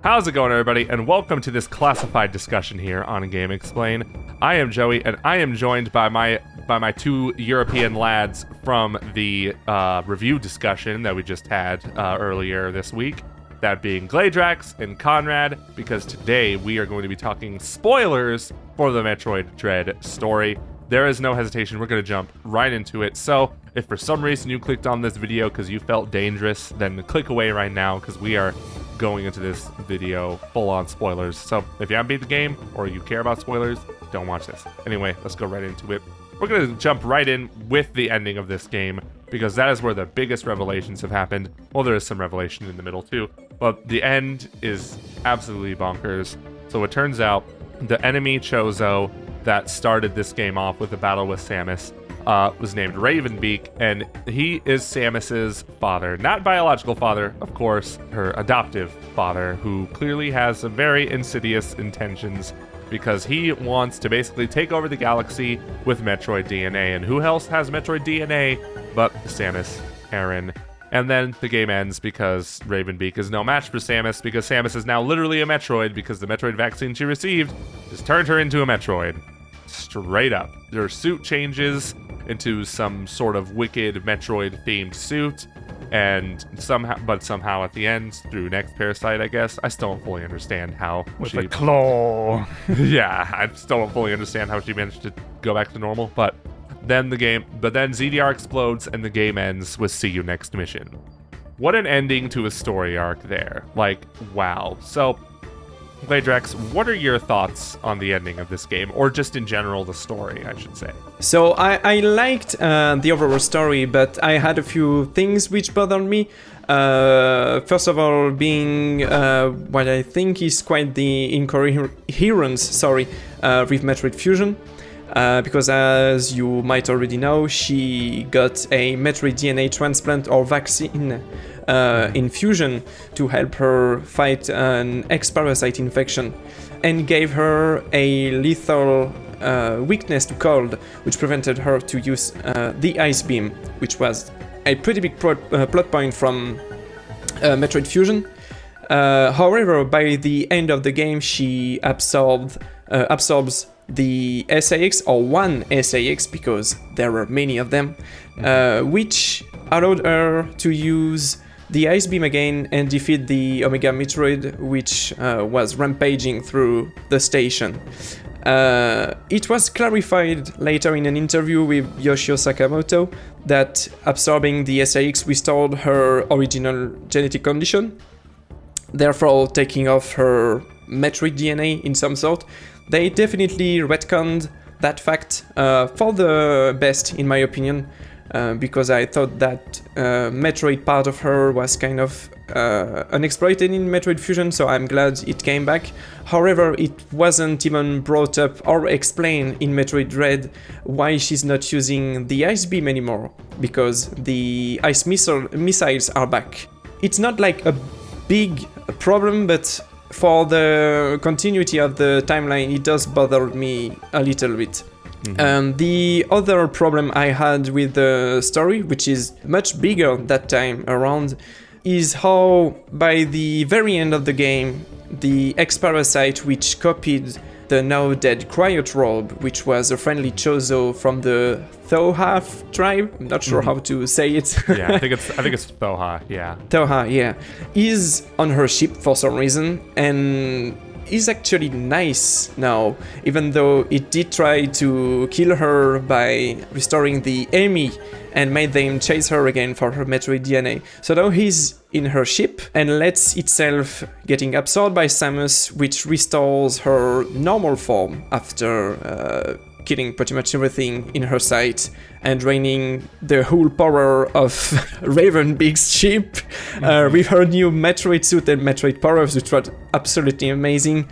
How's it going, everybody? And welcome to this classified discussion here on GameXplain. I am Joey, and I am joined by my two European lads from the review discussion that we just had earlier this week. That being Glaedrax and Konrad, because today we are going to be talking spoilers for the Metroid Dread story. There is no hesitation. We're going to jump right into it. So if for some reason you clicked on this video because you felt dangerous, then click away right now because we are going into this video full on spoilers. So if you haven't beat the game or you care about spoilers, don't watch this. Anyway, let's go right into it. We're going to jump right in with the ending of this game because that is where the biggest revelations have happened. Well, there is some revelation in the middle too, but the end is absolutely bonkers. So it turns out the enemy Chozo that started this game off with a battle with Samus was named Beak, and he is Samus's father. Not biological father, of course, her adoptive father, who clearly has some very insidious intentions because he wants to basically take over the galaxy with Metroid DNA. And who else has Metroid DNA but Samus Aran? And then the game ends because Beak is no match for Samus, because Samus is now literally a Metroid because the Metroid vaccine she received has turned her into a Metroid. Straight up. Her suit changes into some sort of wicked Metroid-themed suit, and somehow at the end, through next parasite, I guess, I still don't fully understand how with a claw. Yeah, I still don't fully understand how she managed to go back to normal, but then ZDR explodes and the game ends with see you next mission. What an ending to a story arc there. Like, wow. So, Glaedrax, what are your thoughts on the ending of this game, or just in general the story, I should say? So I liked the overall story, but I had a few things which bothered me. First of all, being what I think is quite the incoherence, with Metroid Fusion. Because as you might already know, she got a Metroid DNA transplant or vaccine in Fusion to help her fight an X-parasite infection, and gave her a lethal weakness to cold, which prevented her to use the Ice Beam, which was a pretty big plot point from Metroid Fusion. However, by the end of the game, she absorbs the SAX, or one SAX, because there were many of them, which allowed her to use the Ice Beam again and defeat the Omega Metroid, which was rampaging through the station. It was clarified later in an interview with Yoshio Sakamoto that absorbing the SAX restored her original genetic condition, therefore taking off her Metroid DNA in some sort. They definitely retconned that fact for the best, in my opinion, because I thought that Metroid part of her was kind of unexploited in Metroid Fusion, so I'm glad it came back. However, it wasn't even brought up or explained in Metroid Dread why she's not using the Ice Beam anymore, because the Ice missiles are back. It's not like a big problem, but for the continuity of the timeline, it does bother me a little bit. Mm-hmm. The other problem I had with the story, which is much bigger that time around, is how by the very end of the game, the X-parasite, which copied the now dead Cryotrobe, which was a friendly Chozo from the Thoha tribe. I'm not sure how to say it. Yeah, I think it's Thoha. Yeah. Thoha, yeah, is on her ship for some reason, and is actually nice now, even though it did try to kill her by restoring the Amy and made them chase her again for her Metroid DNA. So now he's in her ship and lets itself getting absorbed by Samus, which restores her normal form after killing pretty much everything in her sight and draining the whole power of Beak's ship with her new Metroid suit and Metroid powers, which was absolutely amazing.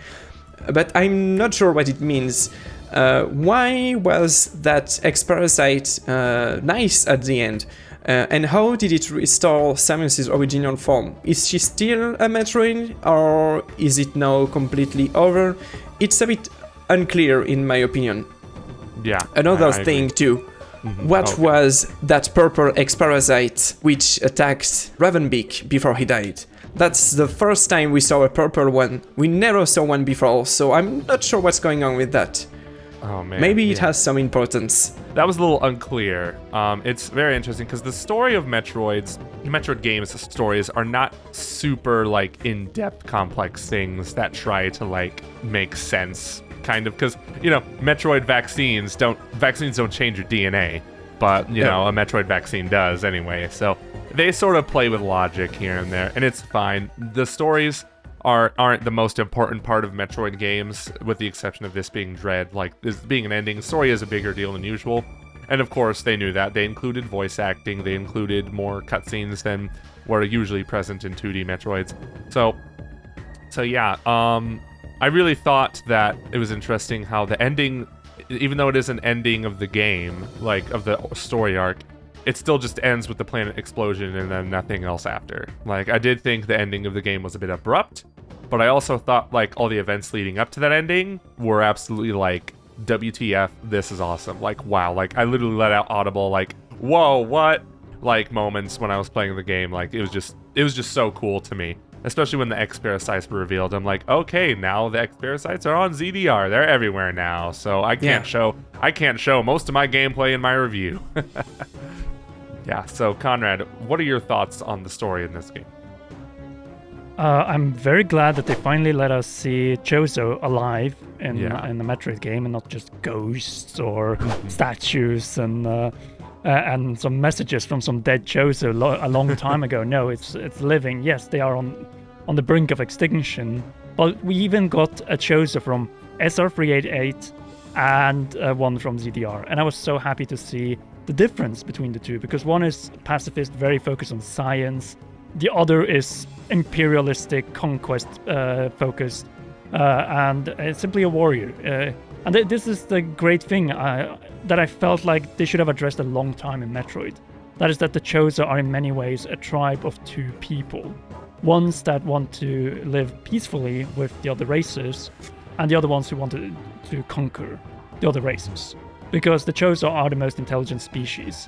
But I'm not sure what it means. Why was that X-parasite nice at the end? And how did it restore Samus' original form? Is she still a Metroid, or is it now completely over? It's a bit unclear in my opinion. Yeah. Another thing too. Mm-hmm. What was that purple X-parasite which attacked Beak before he died? That's the first time we saw a purple one. We never saw one before, so I'm not sure what's going on with that. Oh man. Maybe it has some importance. That was a little unclear. It's very interesting because the story of Metroid games stories are not super like in-depth complex things that try to like make sense, kind of, because Metroid vaccines don't change your DNA, but a Metroid vaccine does anyway. So they sort of play with logic here and there, and it's fine. The stories aren't the most important part of Metroid games, with the exception of this being Dread. Like, this being an ending, story is a bigger deal than usual. And of course, they knew that. They included voice acting, they included more cutscenes than were usually present in 2D Metroids. So yeah, I really thought that it was interesting how the ending, even though it is an ending of the game, like of the story arc, it still just ends with the planet explosion and then nothing else after. Like, I did think the ending of the game was a bit abrupt, but I also thought, like, all the events leading up to that ending were absolutely, like, WTF, this is awesome. Like, wow, like, I literally let out audible, like, whoa, what? Like, moments when I was playing the game. Like, it was just so cool to me. Especially when the X-parasites were revealed. I'm like, okay, now the X-parasites are on ZDR. They're everywhere now, so I can't show most of my gameplay in my review. Yeah, so Konrad, what are your thoughts on the story in this game? I'm very glad that they finally let us see Chozo alive in the Metroid game, and not just ghosts or statues and some messages from some dead Chozo a long time ago. No, it's living. Yes, they are on the brink of extinction, but we even got a Chozo from SR388 and one from ZDR, and I was so happy to see the difference between the two, because one is pacifist, very focused on science. The other is imperialistic, conquest focused, and simply a warrior. And this is the great thing that I felt like they should have addressed a long time in Metroid. That is that the Chozo are in many ways a tribe of two people. Ones that want to live peacefully with the other races, and the other ones who want to conquer the other races. Because the Chozo are the most intelligent species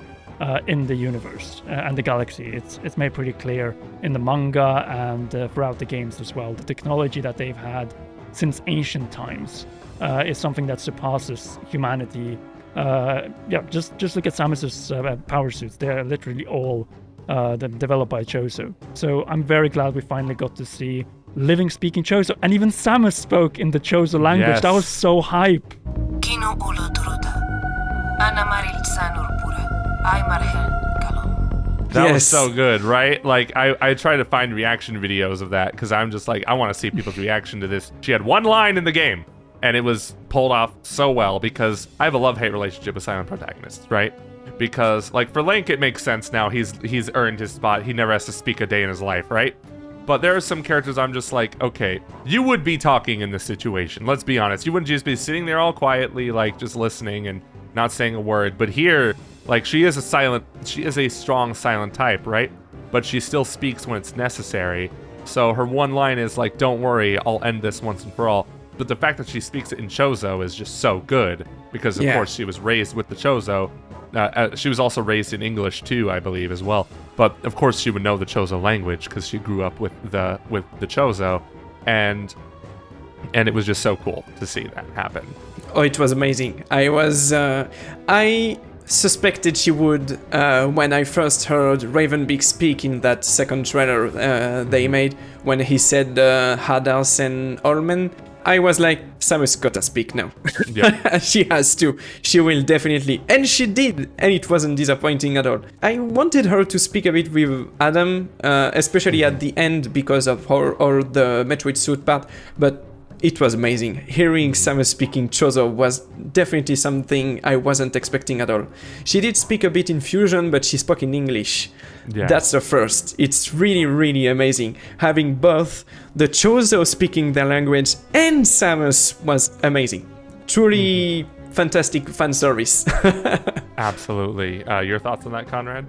in the universe and the galaxy. It's made pretty clear in the manga and throughout the games as well. The technology that they've had since ancient times is something that surpasses humanity. Just look at Samus's power suits. They're literally all developed by Chozo. So I'm very glad we finally got to see living speaking Chozo. And even Samus spoke in the Chozo language. Yes. That was so hype. That was so good, right? Like, I try to find reaction videos of that, because I'm just like, I want to see people's reaction to this. She had one line in the game, and it was pulled off so well, because I have a love-hate relationship with silent protagonists, right? Because, like, for Link, it makes sense now. He's earned his spot. He never has to speak a day in his life, right? But there are some characters I'm just like, okay, you would be talking in this situation. Let's be honest. You wouldn't just be sitting there all quietly, like, just listening and not saying a word. But here, like, she is a strong silent type, right? But she still speaks when it's necessary. So her one line is like, don't worry, I'll end this once and for all. But the fact that she speaks it in Chozo is just so good, because of course she was raised with the Chozo. She was also raised in English too, I believe, as well. But of course she would know the Chozo language, because she grew up with the Chozo, and it was just so cool to see that happen. Oh, it was amazing. I suspected she would when I first heard Beak speak in that second trailer they made, when he said Hadas and Olmen. I was like, Samus gotta speak now. Yeah. She has to. She will definitely. And she did. And it wasn't disappointing at all. I wanted her to speak a bit with Adam, especially at the end, because of her or the Metroid suit part. But it was amazing. Hearing Samus speaking Chozo was definitely something I wasn't expecting at all. She did speak a bit in Fusion, but she spoke in English. Yeah. That's the first. It's really, really amazing. Having both the Chozo speaking their language and Samus was amazing. Truly fantastic fan service. Absolutely. Your thoughts on that, Konrad?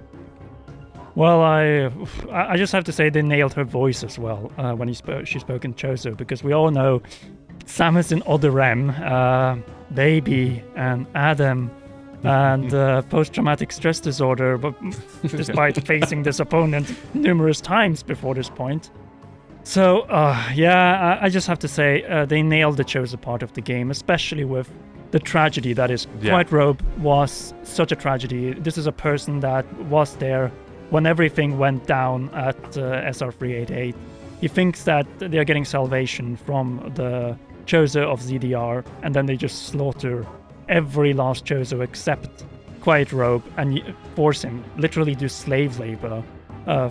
Well, I just have to say they nailed her voice as well when she spoke in Chozo, because we all know Samus in Other M, Baby, and Adam, and post-traumatic stress disorder, but despite facing this opponent numerous times before this point. So, I just have to say they nailed the Chozo part of the game, especially with the tragedy that is. Quiet Robe was such a tragedy. This is a person that was there when everything went down at SR388. He thinks that they're getting salvation from the Chozo of ZDR, and then they just slaughter every last Chozo except Quiet Robe and force him, literally do slave labor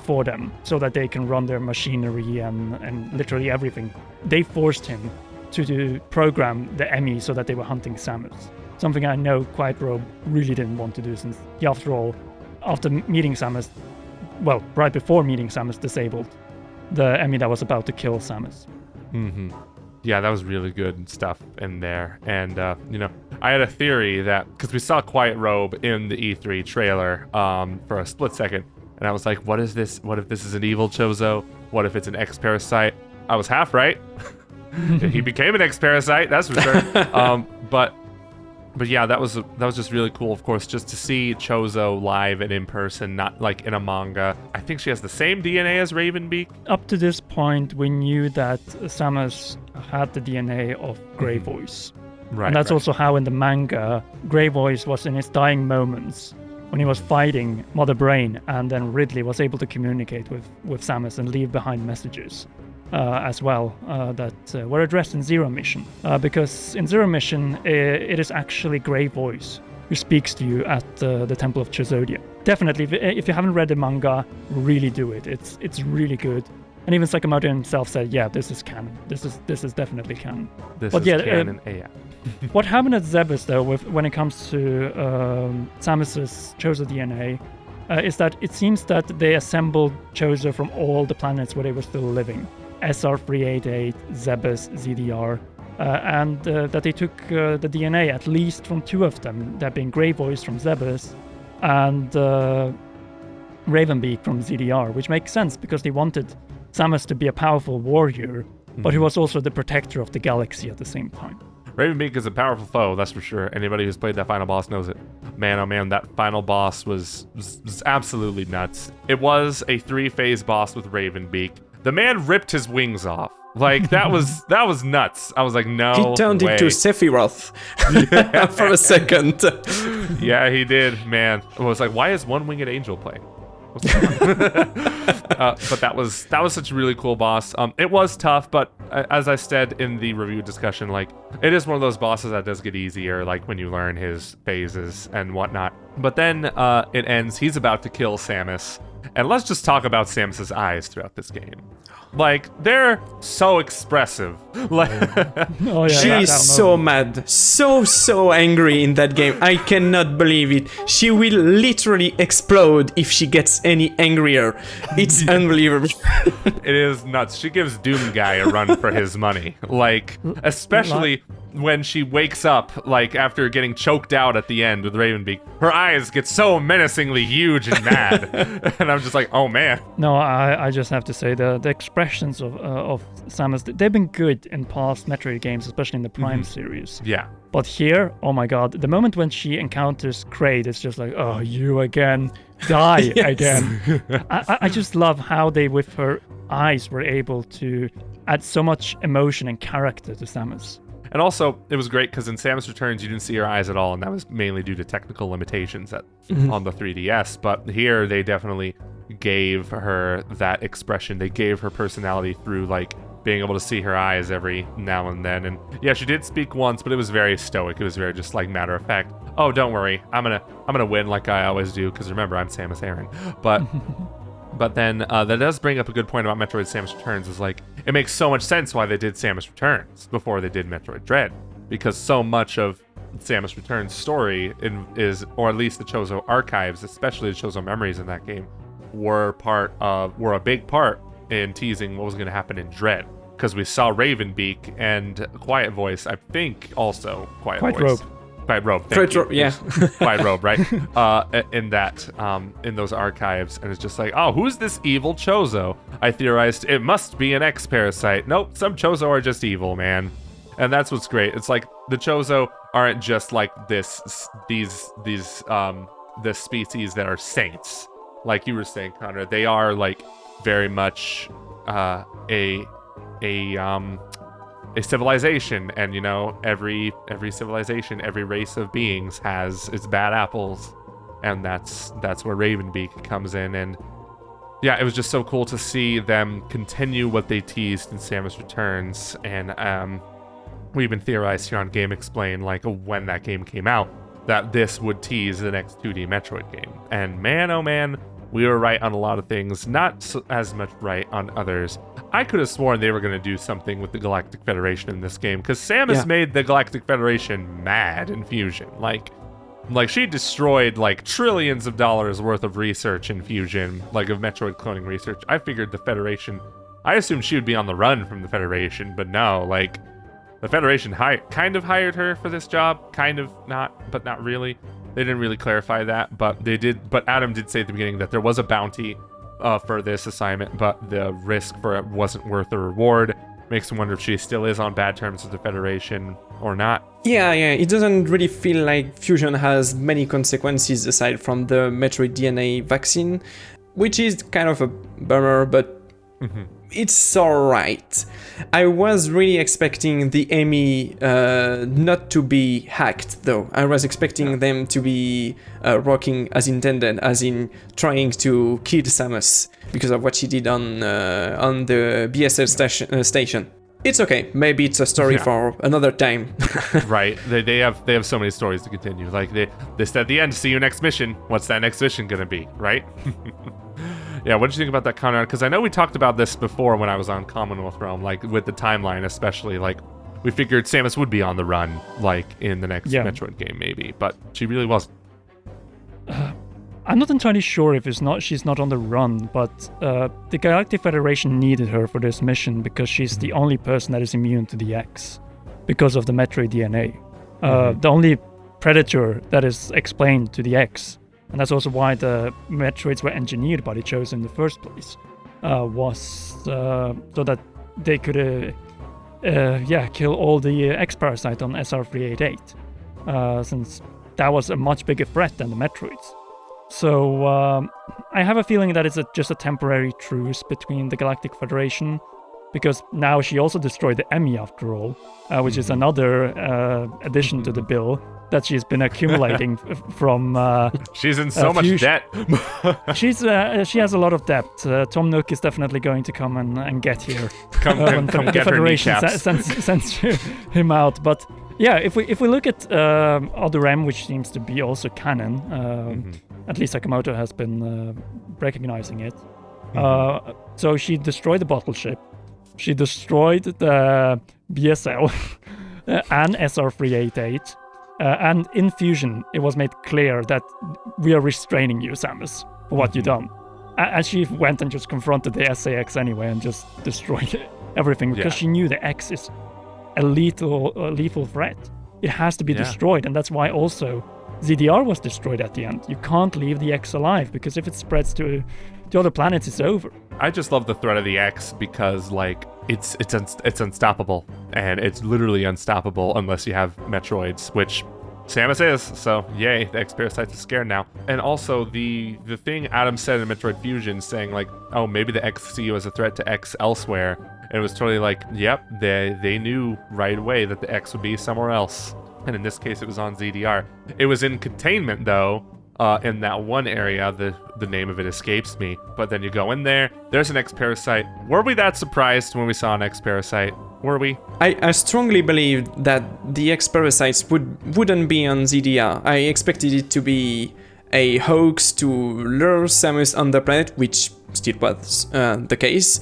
for them so that they can run their machinery and literally everything. They forced him to program the Emmy so that they were hunting Samus. Something I know Quiet Robe really didn't want to do, since he, after all, after meeting Samus, well, right before meeting Samus, disabled the Emmy that was about to kill Samus. Mm-hmm. Yeah, that was really good stuff in there. And, I had a theory that, because we saw Quiet Robe in the E3 trailer for a split second, and I was like, what is this? What if this is an evil Chozo? What if it's an X-Parasite? I was half right. He became an X-Parasite, that's for sure. But yeah, that was just really cool, of course, just to see Chozo live and in person, not like in a manga. I think she has the same DNA as Ravenbeak. Up to this point, we knew that Samus had the DNA of Grey Voice. Right. And that's also how in the manga, Grey Voice was in his dying moments when he was fighting Mother Brain, and then Ridley was able to communicate with Samus and leave behind messages. As well, that were addressed in Zero Mission. Because in Zero Mission, it is actually Grey Voice who speaks to you at the Temple of Chozodia. Definitely, if you haven't read the manga, really do it. It's really good. And even Sakamoto himself said, yeah, this is canon. This is definitely canon. Canon, what happened at Zebes, though, when it comes to Samus's Chozo DNA, is that it seems that they assembled Chozo from all the planets where they were still living. SR388, Zebes, ZDR, and that they took the DNA at least from two of them, that being Grey Voice from Zebes and Ravenbeak from ZDR, which makes sense because they wanted Samus to be a powerful warrior, but who was also the protector of the galaxy at the same time. Ravenbeak is a powerful foe, that's for sure. Anybody who's played that final boss knows it. Man, oh man, that final boss was absolutely nuts. It was a 3-phase boss with Ravenbeak. The man ripped his wings off. Like, that was nuts. I was like, no He turned way. into Sephiroth for a second. Yeah, he did, man. I was like, why is One-Winged Angel playing? But that was such a really cool boss. It was tough, but as I said in the review discussion, like, it is one of those bosses that does get easier, like when you learn his phases and whatnot. But then it ends. He's about to kill Samus. And let's just talk about Samus's eyes throughout this game. Like, they're so expressive. Like, she is so mad, so angry in that game. I cannot believe it. She will literally explode if she gets any angrier. It's unbelievable. It is nuts. She gives Doom Guy a run for his money. Like, especially when she wakes up, like, after getting choked out at the end with Ravenbeak, her eyes get so menacingly huge and mad. And I'm just like, oh man. No, I just have to say the expressions of Samus, they've been good in past Metroid games, especially in the Prime series. Yeah. But here, oh my god, the moment when she encounters Kraid, it's just like, oh, you again, die again. I just love how they, with her eyes, were able to add so much emotion and character to Samus. And also, it was great because in Samus Returns, you didn't see her eyes at all, and that was mainly due to technical limitations on the 3DS. But here, they definitely gave her that expression. They gave her personality through, like, being able to see her eyes every now and then. And yeah, she did speak once, but it was very stoic. It was very just, like, matter of fact. Oh, don't worry, I'm gonna win like I always do, because remember, I'm Samus Aran. But then that does bring up a good point about Metroid Samus Returns, is like, it makes so much sense why they did Samus Returns before they did Metroid Dread, because so much of Samus Returns' story is, or at least the Chozo archives, especially the Chozo memories in that game, were a big part in teasing what was going to happen in Dread, because we saw Ravenbeak and Quiet Voice, I think also Quiet Voice. Quiet Robe, thank you. Yeah. Quiet Robe, right? In those archives, and it's just like, oh, who's this evil Chozo? I theorized it must be an X-Parasite. Nope, some Chozo are just evil, man. And that's what's great. It's like the Chozo aren't just like this species that are saints, like you were saying, Konrad. They are like very much a civilization, and every civilization, every race of beings has its bad apples, and that's where Ravenbeak comes in. And yeah, it was just so cool to see them continue what they teased in Samus Returns. And we even theorized here on GameXplain, like when that game came out, that this would tease the next 2D Metroid game. And man, oh man, we were right on a lot of things, not as much right on others. I could have sworn they were going to do something with the Galactic Federation in this game, because Samus made the Galactic Federation mad in Fusion. Like she destroyed like trillions of dollars worth of research in Fusion, like of Metroid cloning research. I figured the Federation, I assumed she would be on the run from the Federation, but no, like the Federation kind of hired her for this job, kind of not, but not really. They didn't really clarify that, but they did. But Adam did say at the beginning that there was a bounty for this assignment, but the risk for it wasn't worth the reward. Makes me wonder if she still is on bad terms with the Federation or not. Yeah, it doesn't really feel like Fusion has many consequences aside from the Metroid DNA vaccine, which is kind of a bummer, but it's alright. I was really expecting the Amy not to be hacked, though. I was expecting them to be rocking as intended, as in trying to kill Samus because of what she did on the BSL station. It's okay. Maybe it's a story for another time. Right. They have so many stories to continue. Like they said at the end, see you next mission. What's that next mission gonna be, right? Yeah, what did you think about that, Konrad? Because I know we talked about this before when I was on Commonwealth Realm, like with the timeline especially. Like we figured Samus would be on the run, like in the next Metroid game maybe, but she really wasn't. I'm not entirely sure if she's not on the run, but the Galactic Federation needed her for this mission because she's the only person that is immune to the X because of the Metroid DNA. The only predator that is explained to the X, and that's also why the Metroids were engineered by the Chozo in the first place, was so that they could kill all the X-Parasite on SR388, since that was a much bigger threat than the Metroids. So I have a feeling that it's just a temporary truce between the Galactic Federation, because now she also destroyed the Emmy after all, which is another addition to the bill that she's been accumulating from. She's in so much debt. She has a lot of debt. Tom Nook is definitely going to come and get here. Come the get Federation her kneecaps. sends him out, but. Yeah, if we look at Other M, which seems to be also canon, at least Sakamoto has been recognizing it. So she destroyed the bottle ship, she destroyed the BSL and SR388, and in Fusion it was made clear that we are restraining you, Samus, for what you've done. And she went and just confronted the SAX anyway and just destroyed everything because she knew the X is a lethal threat. It has to be destroyed, and that's why also ZDR was destroyed at the end. You can't leave the X alive, because if it spreads to other planets, it's over. I just love the threat of the X because like it's unstoppable, and it's literally unstoppable unless you have Metroids, which Samus is. So yay, the X parasites are scared now. And also the thing Adam said in Metroid Fusion, saying like, oh, maybe the X see you as a threat to X elsewhere. And it was totally like, yep, they knew right away that the X would be somewhere else. And in this case, it was on ZDR. It was in containment, though, in that one area. The name of it escapes me. But then you go in there, there's an X-Parasite. Were we that surprised when we saw an X-Parasite? Were we? I strongly believed that the X-Parasites wouldn't be on ZDR. I expected it to be a hoax to lure Samus on the planet, which still was the case.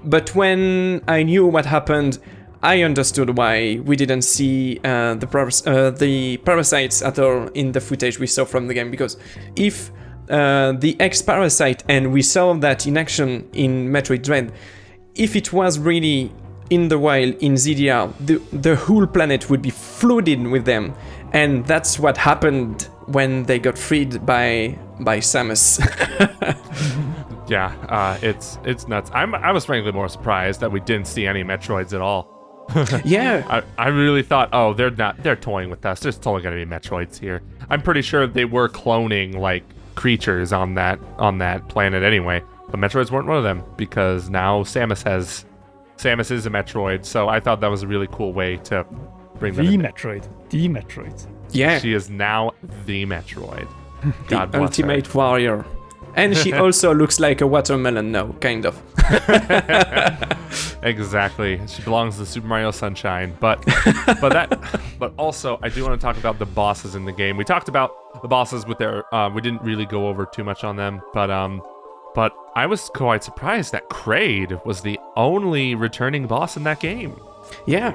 But when I knew what happened, I understood why we didn't see the parasites at all in the footage we saw from the game. Because if the X-Parasite, and we saw that in action in Metroid Dread, if it was really in the wild in ZDR, the whole planet would be flooded with them. And that's what happened when they got freed by Samus. Yeah, it's nuts. I was frankly more surprised that we didn't see any Metroids at all. Yeah. I really thought, they're toying with us. There's totally gonna be Metroids here. I'm pretty sure they were cloning like creatures on that planet anyway. But Metroids weren't one of them, because now Samus is a Metroid. So I thought that was a really cool way to bring them in. The Metroid. Yeah. She is now the Metroid. God The bless ultimate her. warrior. And she also looks like a watermelon now, kind of. Exactly. She belongs to Super Mario Sunshine. But also I do want to talk about the bosses in the game. We talked about the bosses with their we didn't really go over too much on them, but I was quite surprised that Kraid was the only returning boss in that game. Yeah.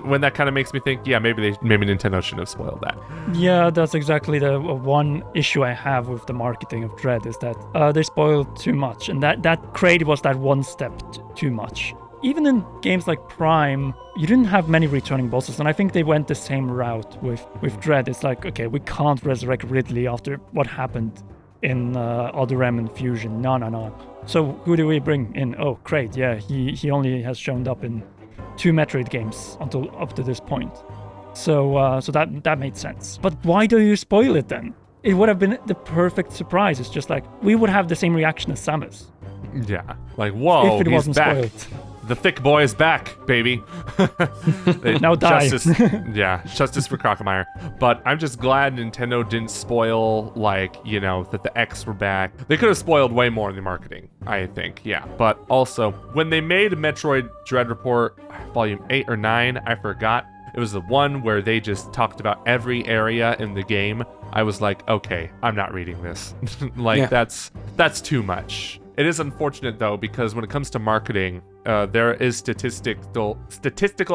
When that kind of makes me think, yeah, maybe Nintendo shouldn't have spoiled that. Yeah, that's exactly the one issue I have with the marketing of Dread, is that they spoiled too much, and that Kraid was that one step too much. Even in games like Prime, you didn't have many returning bosses, and I think they went the same route with Dread. It's like, okay, we can't resurrect Ridley after what happened in Other M and Fusion. No. So who do we bring in? Oh, Kraid. Yeah, he only has shown up in 2 Metroid games until up to this point. So that made sense. But why do you spoil it then? It would have been the perfect surprise. It's just like, we would have the same reaction as Samus. Yeah. Like, whoa, if it he's wasn't back. spoiled. The thick boy is back, baby. Now die. Justice for Crocomire. But I'm just glad Nintendo didn't spoil, like, that the X were back. They could have spoiled way more in the marketing, I think, yeah. But also, when they made Metroid Dread Report, Volume 8 or 9, I forgot. It was the one where they just talked about every area in the game. I was like, okay, I'm not reading this. That's too much. It is unfortunate, though, because when it comes to marketing, there is statistical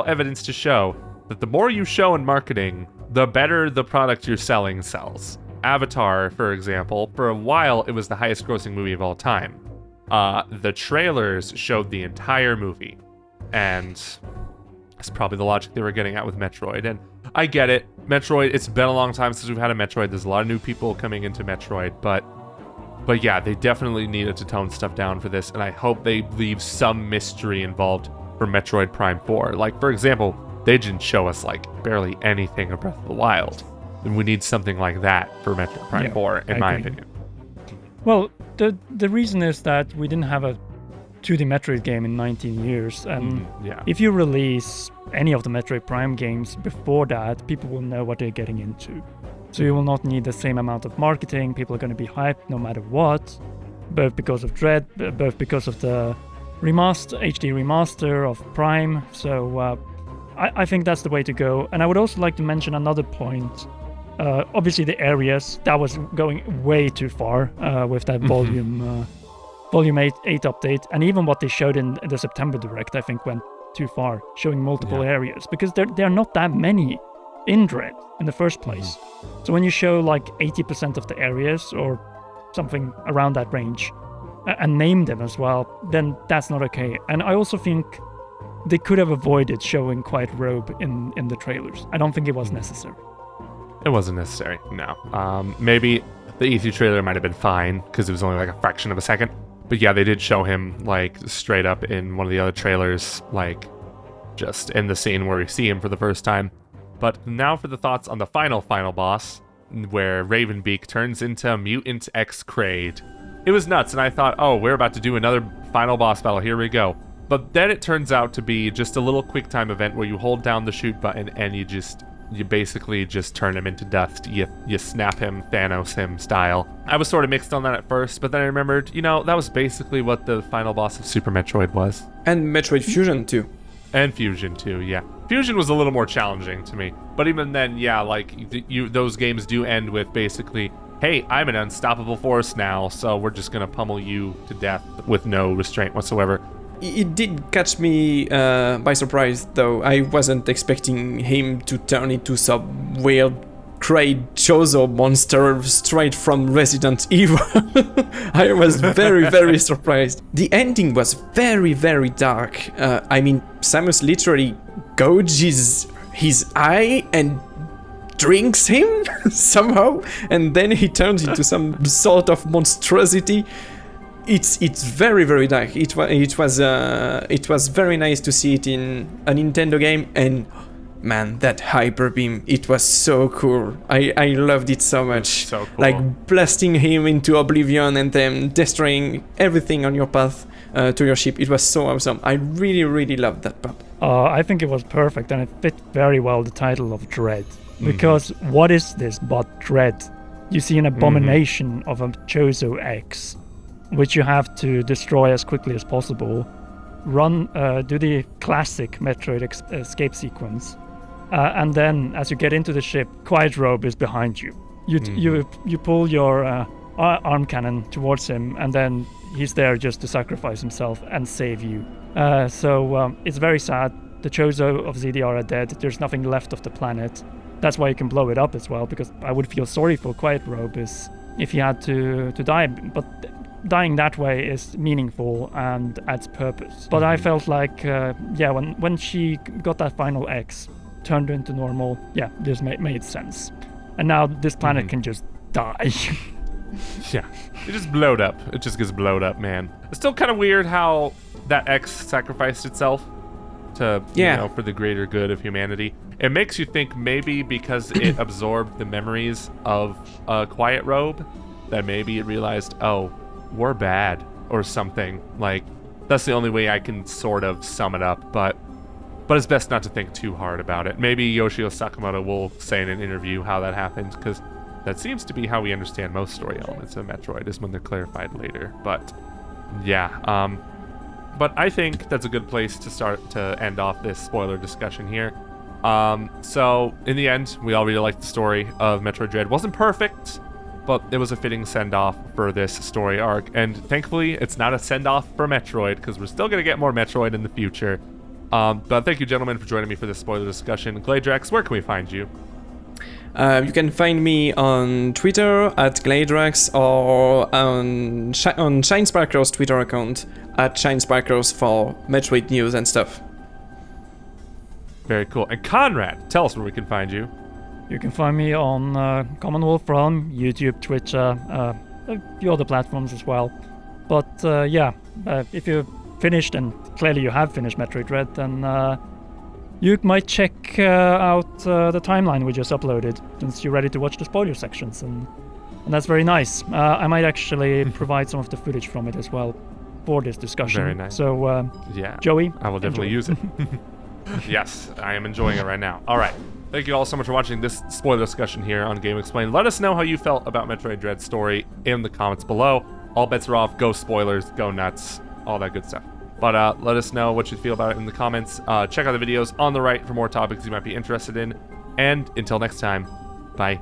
evidence to show that the more you show in marketing, the better the product you're selling sells. Avatar, for example, for a while, it was the highest grossing movie of all time. The trailers showed the entire movie, and that's probably the logic they were getting at with Metroid. And I get it. Metroid, it's been a long time since we've had a Metroid. There's a lot of new people coming into Metroid, but yeah, they definitely needed to tone stuff down for this, and I hope they leave some mystery involved for Metroid Prime 4. Like, for example, they didn't show us, like, barely anything of Breath of the Wild. And we need something like that for Metroid Prime 4, in my opinion. Well, the reason is that we didn't have a 2D Metroid game in 19 years, and if you release any of the Metroid Prime games before that, people will know what they're getting into. So you will not need the same amount of marketing. People are going to be hyped no matter what, both because of Dread, both because of the HD remaster of Prime. So I think that's the way to go. And I would also like to mention another point. Obviously, the areas, that was going way too far with that Volume 8 update. And even what they showed in the September Direct, I think, went too far, showing multiple areas. Because there are not that many in Dread in the first place. So when you show like 80% of the areas or something around that range and name them as well, then that's not okay. And I also think they could have avoided showing Quiet Robe in the trailers. I don't think it was necessary. It wasn't necessary, no. Maybe the E3 trailer might have been fine because it was only like a fraction of a second. But yeah, they did show him like straight up in one of the other trailers, like just in the scene where we see him for the first time. But now for the thoughts on the final boss, where Raven Beak turns into Mutant X Kraid. It was nuts, and I thought, oh, we're about to do another final boss battle, here we go. But then it turns out to be just a little quick time event where you hold down the shoot button and you basically just turn him into dust. You snap him, Thanos him style. I was sort of mixed on that at first, but then I remembered, that was basically what the final boss of Super Metroid was. And Metroid Fusion too. And Fusion too, yeah. Fusion was a little more challenging to me. But even then, yeah, like, those games do end with basically, hey, I'm an unstoppable force now, so we're just gonna pummel you to death with no restraint whatsoever. It did catch me by surprise, though. I wasn't expecting him to turn into some weird Kraid Chozo monster straight from Resident Evil. I was very, very surprised. The ending was very, very dark. Samus literally gouges his eye and drinks him somehow, and then he turns into some sort of monstrosity. It's very, very dark. It was very nice to see it in a Nintendo game, and man, that hyper beam, it was so cool. I loved it so much. So cool. Like blasting him into oblivion and then destroying everything on your path to your ship. It was so awesome. I really, really loved that part. I think it was perfect, and it fit very well the title of Dread. Because what is this but Dread? You see an abomination of a Chozo X, which you have to destroy as quickly as possible. Do the classic Metroid escape sequence. And then, as you get into the ship, Quiet Robe is behind you. You pull your arm cannon towards him, and then he's there just to sacrifice himself and save you. So it's very sad. The Chozo of ZDR are dead. There's nothing left of the planet. That's why you can blow it up as well, because I would feel sorry for Quiet Robe if he had to die. But dying that way is meaningful and adds purpose. But I felt like, when she got that final X, turned into normal, this made sense. And now this planet can just die. Yeah, it just blowed up. It just gets blowed up, man. It's still kind of weird how that X sacrificed itself to, for the greater good of humanity. It makes you think maybe because it absorbed the memories of Quiet Robe, that maybe it realized, oh, we're bad or something. Like, that's the only way I can sort of sum it up, but it's best not to think too hard about it. Maybe Yoshio Sakamoto will say in an interview how that happened, because that seems to be how we understand most story elements of Metroid, is when they're clarified later. But but I think that's a good place to start to end off this spoiler discussion here. So in the end, we all really liked the story of Metroid Dread. Wasn't perfect, but it was a fitting send-off for this story arc. And thankfully, it's not a send-off for Metroid, because we're still going to get more Metroid in the future. But thank you, gentlemen, for joining me for this spoiler discussion. Glaedrax, where can we find you? You can find me on Twitter at Glaedrax, or on Shinesparker's Twitter account at Shinesparkers for Metroid news and stuff. Very cool. And Konrad, tell us where we can find you. You can find me on Commonwealth Realm, YouTube, Twitch, a few other platforms as well. But if you've finished, and clearly you have finished Metroid Dread, then you might check out the timeline we just uploaded, since you're ready to watch the spoiler sections, and that's very nice. I might actually provide some of the footage from it as well for this discussion. Very nice. So, Joey, I will definitely use it. Yes, I am enjoying it right now. All right. Thank you all so much for watching this spoiler discussion here on GameXplain. Let us know how you felt about Metroid Dread's story in the comments below. All bets are off. Go spoilers. Go nuts. All that good stuff. But let us know what you feel about it in the comments. Check out the videos on the right for more topics you might be interested in. And until next time, bye.